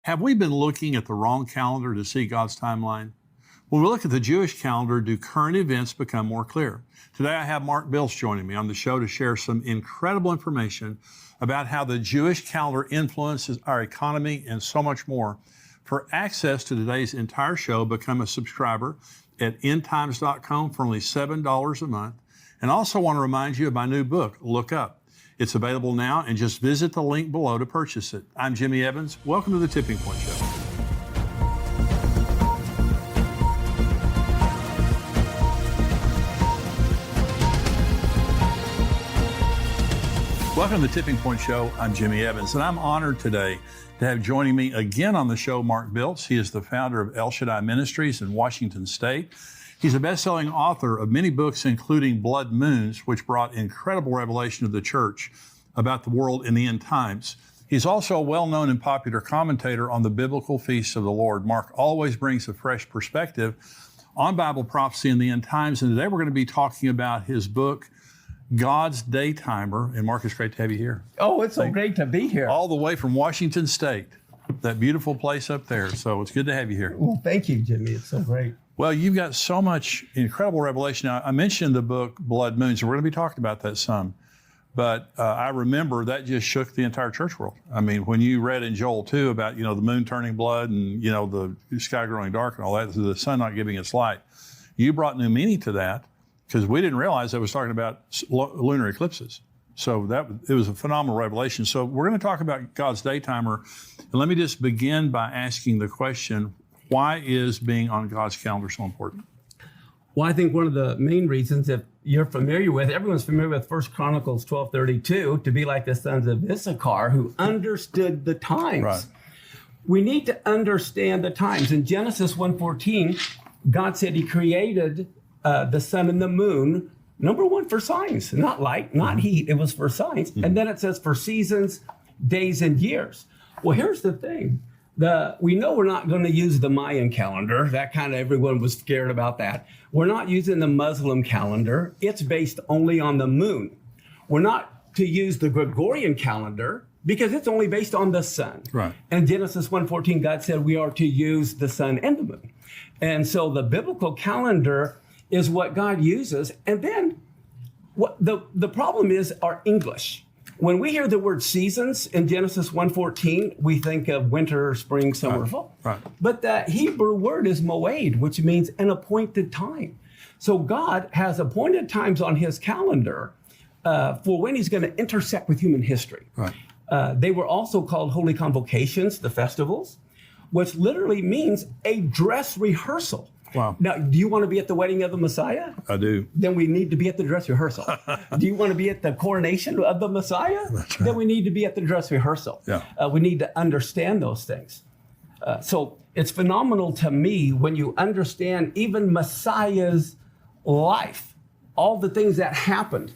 Have we been looking at the wrong calendar to see God's timeline? When we look at the Jewish calendar, do current events become more clear? Today I have Mark Biltz joining me on the show to share some incredible information about how the Jewish calendar influences our economy and so much more. For access to today's entire show, become a subscriber at endtimes.com for only $7 a month. And also want to remind you of my new book, Look Up. It's available now, and just visit the link below to purchase it. I'm Jimmy Evans. Welcome to the Tipping Point Show. Welcome to the Tipping Point Show. I'm Jimmy Evans, and I'm honored today to have joining me again on the show Mark Biltz. He is the founder of El Shaddai Ministries in Washington State. He's a best-selling author of many books, including Blood Moons, which brought incredible revelation to the church about the world in the end times. He's also a well-known and popular commentator on the biblical feasts of the Lord. Mark always brings a fresh perspective on Bible prophecy in the end times, and today we're going to be talking about his book, God's Daytimer. And Mark, it's great to have you here. Oh, it's so great to be here. All the way from Washington State, that beautiful place up there. So it's good to have you here. Well, thank you, Jimmy. It's so great. Well, you've got so much incredible revelation. Now, I mentioned the book Blood Moons, and we're going to be talking about that some. But I remember that just shook the entire church world. I mean, when you read in Joel 2 about, the moon turning blood and, the sky growing dark and all that, the sun not giving its light, you brought new meaning to that because we didn't realize it was talking about lunar eclipses. So it was a phenomenal revelation. So we're going to talk about God's Daytimer. And let me just begin by asking the question, why is being on God's calendar so important? Well, I think one of the main reasons, if you're familiar with, everyone's familiar with 1 Chronicles 12:32, to be like the sons of Issachar who understood the times. Right. We need to understand the times. In Genesis 1:14, God said he created the sun and the moon, number one, for signs, not light, not heat. It was for signs. And then it says for seasons, days, and years. Well, here's the thing. We know we're not going to use the Mayan calendar. That kind of everyone was scared about that. We're not using the Muslim calendar. It's based only on the moon. We're not to use the Gregorian calendar because it's only based on the sun. Right. And Genesis 1:14, God said we are to use the sun and the moon. And so the biblical calendar is what God uses. And then what the problem is our English. When we hear the word seasons in Genesis 1:14, we think of winter, spring, summer, fall. Right. But the Hebrew word is moed, which means an appointed time. So God has appointed times on his calendar for when he's going to intersect with human history. Right. They were also called holy convocations, the festivals, which literally means a dress rehearsal. Wow. Now, do you want to be at the wedding of the Messiah? I do. Then we need to be at the dress rehearsal. Do you want to be at the coronation of the Messiah? That's right. Then we need to be at the dress rehearsal. Yeah. We need to understand those things. So it's phenomenal to me when you understand even Messiah's life, all the things that happened.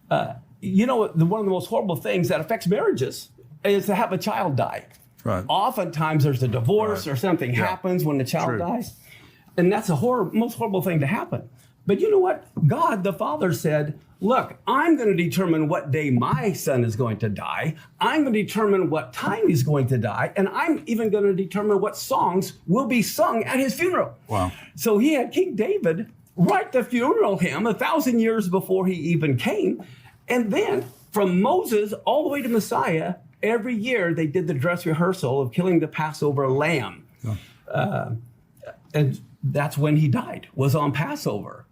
One of the most horrible things that affects marriages is to have a child die. Right. Oftentimes there's a divorce or something happens when the child dies. And that's the most horrible thing to happen. But you know what? God, the Father, said, look, I'm going to determine what day my son is going to die. I'm going to determine what time he's going to die. And I'm even going to determine what songs will be sung at his funeral. Wow. So he had King David write the funeral hymn 1,000 years before he even came. And then from Moses all the way to Messiah, every year they did the dress rehearsal of killing the Passover lamb. Oh. And that's when he died, was on Passover.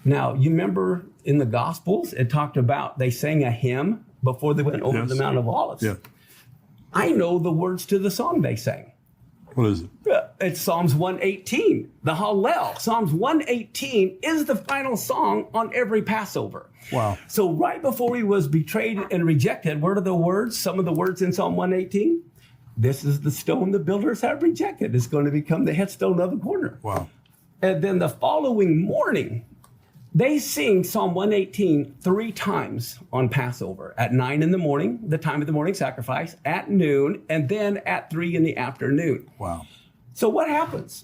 Now, you remember in the Gospels, it talked about they sang a hymn before they went over the Mount of Olives. Yeah. I know the words to the song they sang. What is it? It's Psalms 118, the Hallel. Psalms 118 is the final song on every Passover. Wow. So right before he was betrayed and rejected, what are the words? Some of the words in Psalm 118? This is the stone the builders have rejected. It's going to become the headstone of the corner. Wow. And then the following morning, they sing Psalm 118 3 times on Passover. At 9 in the morning, the time of the morning sacrifice, at noon, and then at 3 in the afternoon. Wow. So what happens?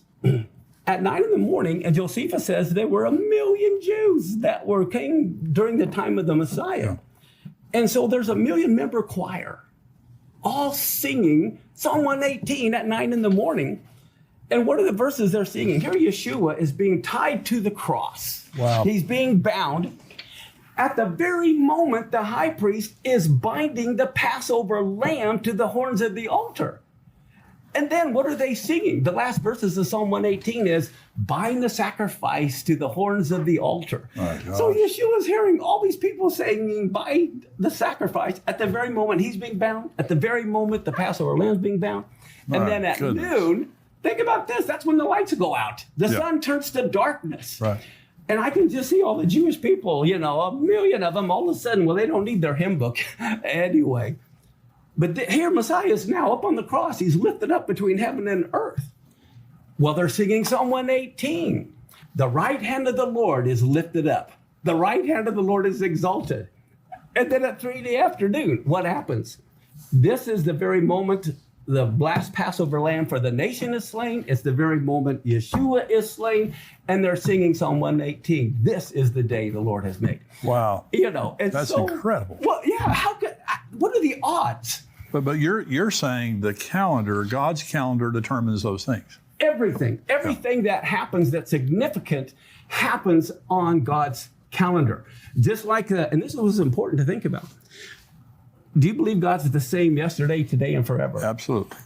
At 9 in the morning, and Josephus says there were 1 million Jews that came during the time of the Messiah. Yeah. And so there's a 1 million member choir all singing Psalm 118 at 9 in the morning. And what are the verses they're singing? Here Yeshua is being tied to the cross. Wow. He's being bound. At the very moment, the high priest is binding the Passover lamb to the horns of the altar. And then what are they singing? The last verses of Psalm 118 is, bind the sacrifice to the horns of the altar. So Yeshua is hearing all these people saying, bind the sacrifice at the very moment he's being bound, at the very moment the Passover lamb's being bound. And then at noon, think about this, that's when the lights go out. The sun turns to darkness. Right. And I can just see all the Jewish people, a million of them, all of a sudden, well, they don't need their hymn book anyway. But here Messiah is now up on the cross. He's lifted up between heaven and earth. Well, they're singing Psalm 118. The right hand of the Lord is lifted up. The right hand of the Lord is exalted. And then at 3 in the afternoon, what happens? This is the very moment the last Passover lamb for the nation is slain. It's the very moment Yeshua is slain. And they're singing Psalm 118. This is the day the Lord has made. Wow. And that's so incredible. Well, yeah. What are the odds? But you're saying the calendar, God's calendar, determines those things. Everything that happens that's significant happens on God's calendar. Just like, and this was important to think about. Do you believe God's the same yesterday, today, and forever? Absolutely.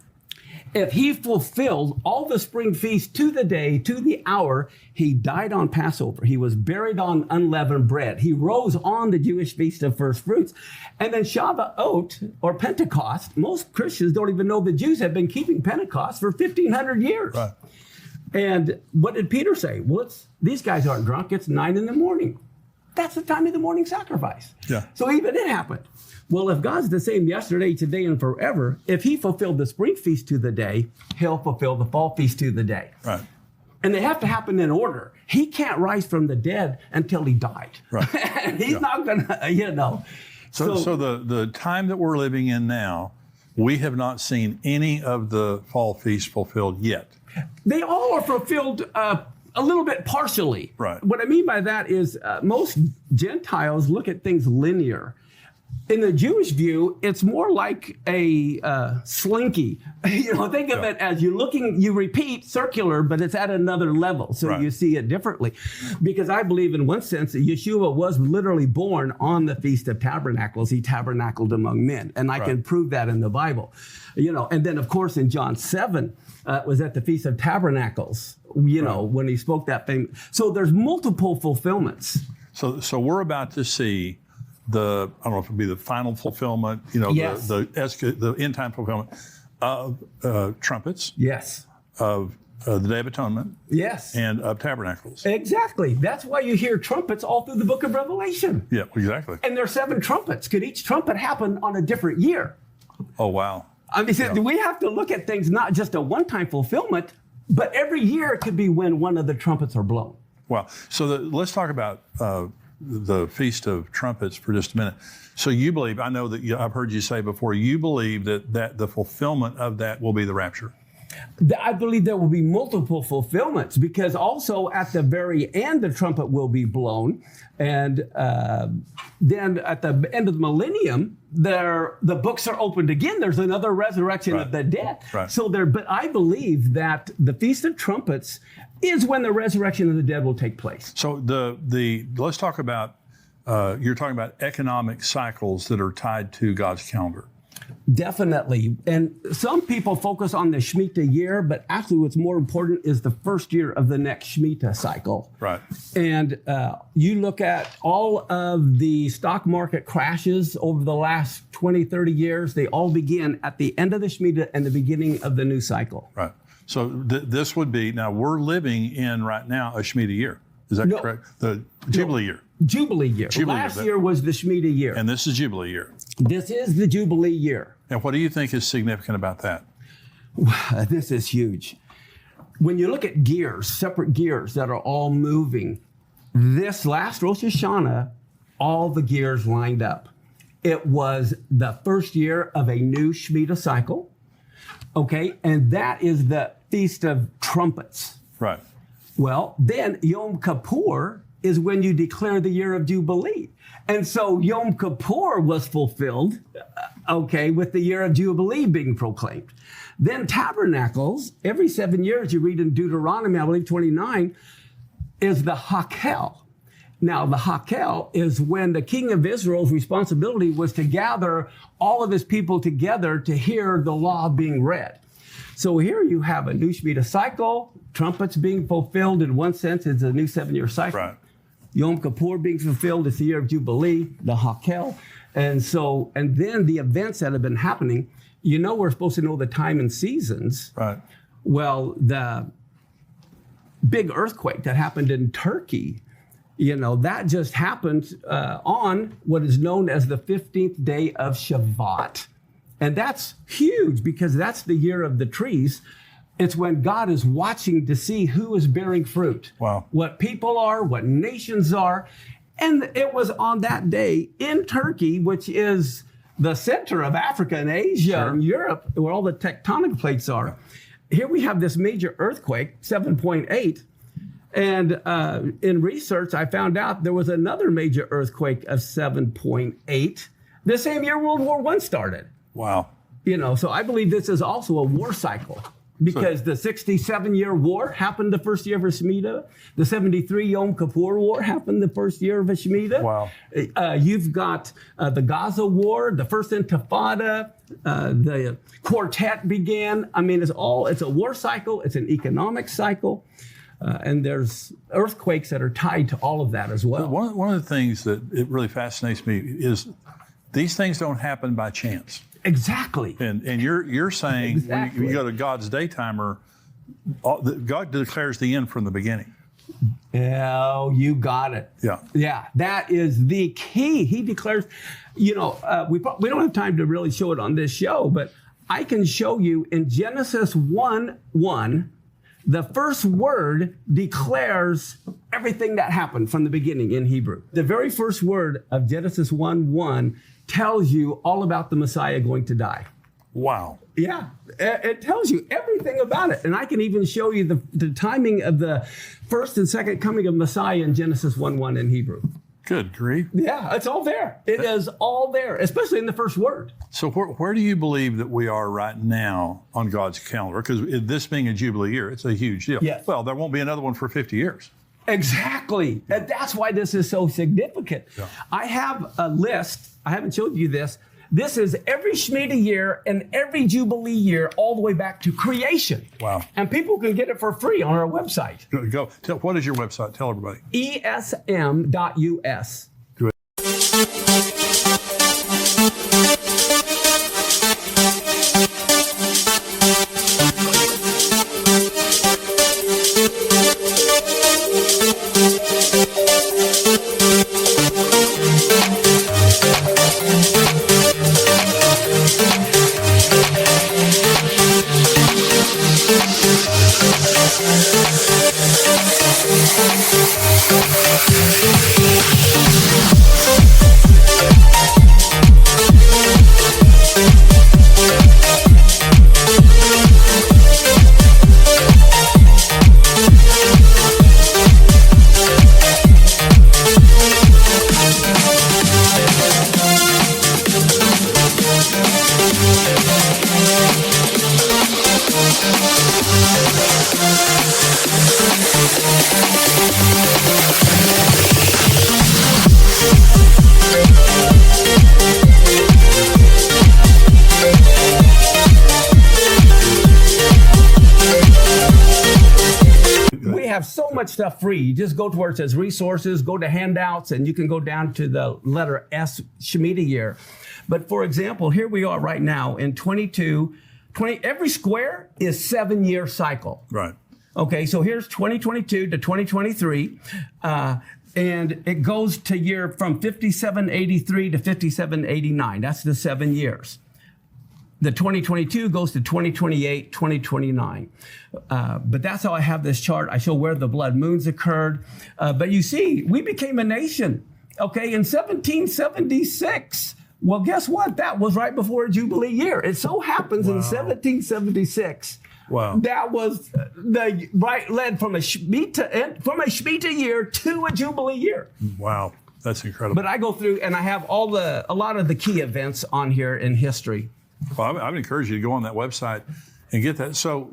If he fulfilled all the spring feasts to the day, to the hour, he died on Passover. He was buried on unleavened bread. He rose on the Jewish Feast of First Fruits. And then Shavuot, or Pentecost, most Christians don't even know the Jews have been keeping Pentecost for 1,500 years. Right. And what did Peter say? Well, these guys aren't drunk. It's 9 in the morning. That's the time of the morning sacrifice. Yeah. So even it happened. Well, if God's the same yesterday, today, and forever, if he fulfilled the spring feast to the day, he'll fulfill the fall feast to the day. Right. And they have to happen in order. He can't rise from the dead until he died. Right. And he's not going to, So the time that we're living in now, we have not seen any of the fall feasts fulfilled yet. They all are fulfilled a little bit partially. Right. What I mean by that is most Gentiles look at things linear. In the Jewish view, it's more like a slinky. Think of it as you repeat circular, but it's at another level. So you see it differently. Because I believe in one sense that Yeshua was literally born on the Feast of Tabernacles. He tabernacled among men. And I can prove that in the Bible. And then, of course, in John 7, was at the Feast of Tabernacles, when he spoke that thing. So there's multiple fulfillments. So we're about to see I don't know if it'll be the final fulfillment, Yes. the end time fulfillment of trumpets, Yes. of the Day of Atonement, Yes. and of tabernacles. Exactly. That's why you hear trumpets all through the book of Revelation. Yeah, exactly. And there's 7 trumpets. Could each trumpet happen on a different year? Oh, wow. I mean, we have to look at things not just a one-time fulfillment, but every year it could be when one of the trumpets are blown. Wow. So let's talk about the Feast of Trumpets for just a minute. So you believe, I know that I've heard you say before, you believe that the fulfillment of that will be the rapture. I believe there will be multiple fulfillments because also at the very end, the trumpet will be blown. And then at the end of the millennium, the books are opened again. There's another resurrection of the dead. Right. But I believe that the Feast of Trumpets is when the resurrection of the dead will take place. So let's talk about, you're talking about economic cycles that are tied to God's calendar. Definitely. And some people focus on the Shemitah year, but actually what's more important is the first year of the next Shemitah cycle. Right. And you look at all of the stock market crashes over the last 20, 30 years, they all begin at the end of the Shemitah and the beginning of the new cycle. Right. So this would be, now we're living in right now a Shemitah year. Is that correct? The Jubilee year. Jubilee year. Last year was the Shemitah year. And this is Jubilee year. This is the Jubilee year. And what do you think is significant about that? This is huge. When you look at gears, separate gears that are all moving, this last Rosh Hashanah, all the gears lined up. It was the first year of a new Shemitah cycle. Okay, and that is the Feast of Trumpets. Right. Well, then Yom Kippur is when you declare the year of Jubilee. And so Yom Kippur was fulfilled, with the year of Jubilee being proclaimed. Then Tabernacles, every 7 years, you read in Deuteronomy, I believe 29, is the Hakel. Now, the Hakel is when the king of Israel's responsibility was to gather all of his people together to hear the law being read. So here you have a new Shemitah cycle, trumpets being fulfilled in one sense, it's a new 7-year cycle. Right. Yom Kippur being fulfilled, it's the year of Jubilee, the Hakel. And then the events that have been happening, we're supposed to know the time and seasons. Right. Well, the big earthquake that happened in Turkey, that just happened on what is known as the 15th day of Shavuot. And that's huge because that's the year of the trees. It's when God is watching to see who is bearing fruit. Wow. What people are, what nations are. And it was on that day in Turkey, which is the center of Africa and Asia and Europe, where all the tectonic plates are. Here we have this major earthquake, 7.8. And in research, I found out there was another major earthquake of 7.8 the same year World War I started. Wow. So I believe this is also a war cycle because the 67-year war happened the first year of a Shemitah. The 73 Yom Kippur War happened the first year of a Shemitah. Wow. You've got the Gaza War, the first Intifada, the Quartet began. I mean, it's a war cycle. It's an economic cycle. And there's earthquakes that are tied to all of that as well. One of the things that it really fascinates me is these things don't happen by chance. Exactly. And you're saying Exactly. when you go to God's daytimer, God declares the end from the beginning. Oh, you got it. Yeah. Yeah, that is the key. He declares, we don't have time to really show it on this show, but I can show you in Genesis 1:1, the first word declares everything that happened from the beginning in Hebrew. The very first word of Genesis 1:1 tells you all about the Messiah going to die. Wow. Yeah, it tells you everything about it. And I can even show you the timing of the first and second coming of Messiah in Genesis 1:1 in Hebrew. Good grief. Yeah, it's all there. It is all there, especially in the first word. So where do you believe that we are right now on God's calendar? Because this being a Jubilee year, it's a huge deal. Yes. Well, there won't be another one for 50 years. Exactly. And that's why this is so significant. Yeah. I have a list. I haven't showed you this. This is every Shemitah year and every Jubilee year all the way back to creation. Wow. And people can get it for free on our website, Go. What is your website? Tell everybody. esm.us. We have so much stuff free. You just go to where it says resources, go to handouts, and you can go down to the letter S, Shemitah year. But for example, here we are right now in 20, every square is 7-year cycle. Right. Okay, so here's 2022 to 2023, and it goes to year from 5783 to 5789. That's the 7 years. The 2022 goes to 2028, 2029. But that's how I have this chart. I show where the blood moons occurred. But you see, we became a nation, okay, in 1776. Well, guess what? That was right before a Jubilee year. It so happens in 1776, Wow. That was the right led from a Shemitah year to a Jubilee year. Wow. That's incredible. But I go through and I have a lot of the key events on here in history. Well, I would encourage you to go on that website and get that. So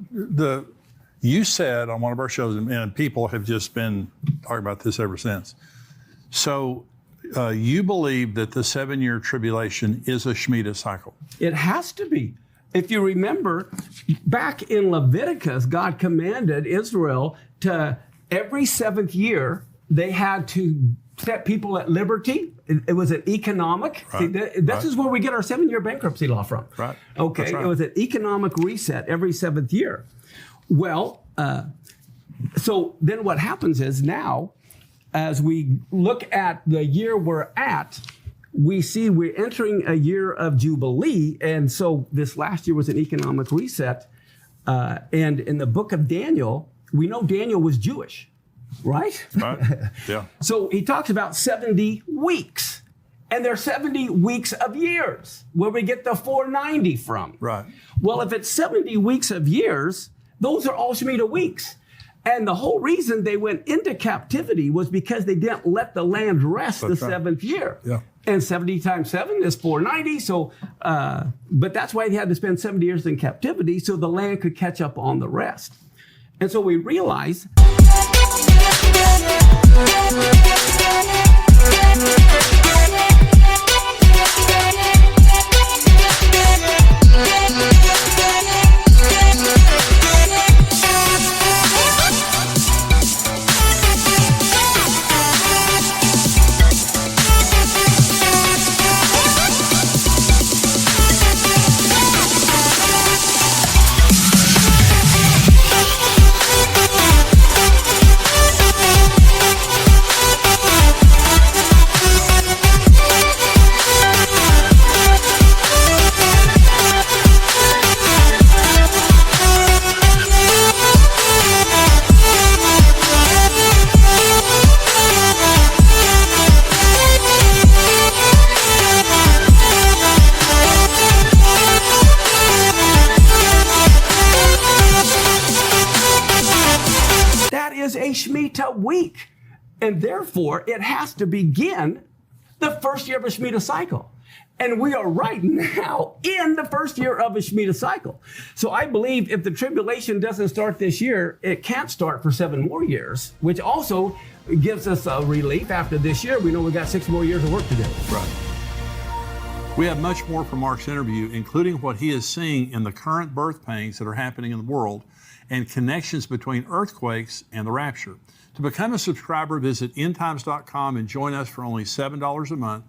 you said on one of our shows, and people have just been talking about this ever since. So you believe that the 7-year tribulation is a Shemitah cycle. It has to be. If you remember, back in Leviticus, God commanded Israel to every 7th year, they had to set people at liberty. It was an economic. Right. This is where we get our 7-year bankruptcy law from. Right. Okay. That's right. It was an economic reset every 7th year. Well, so then what happens is now, as we look at the year we're at, we see we're entering a year of Jubilee. And so this last year was an economic reset. And in the book of Daniel, we know Daniel was Jewish, right? Right. Yeah. So he talks about 70 weeks. And they're 70 weeks of years, where we get the 490 from. Right. Well, if it's 70 weeks of years, those are all Shemitah weeks. And the whole reason they went into captivity was because they didn't let the land rest That's the right. 7th year. Yeah. And 70 times 7 is 490. So, but that's why they had to spend 70 years in captivity so the land could catch up on the rest. And so we realize is a Shemitah week. And therefore, it has to begin the first year of a Shemitah cycle. And we are right now in the first year of a Shemitah cycle. So I believe if the tribulation doesn't start this year, it can't start for 7 more years, which also gives us a relief. After this year, we know we got 6 more years of work to do. Right. We have much more from Mark's interview, including what he is seeing in the current birth pains that are happening in the world and connections between earthquakes and the rapture. To become a subscriber, visit endtimes.com and join us for only $7 a month.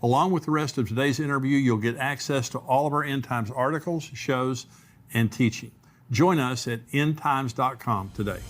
Along with the rest of today's interview, you'll get access to all of our End Times articles, shows, and teaching. Join us at endtimes.com today.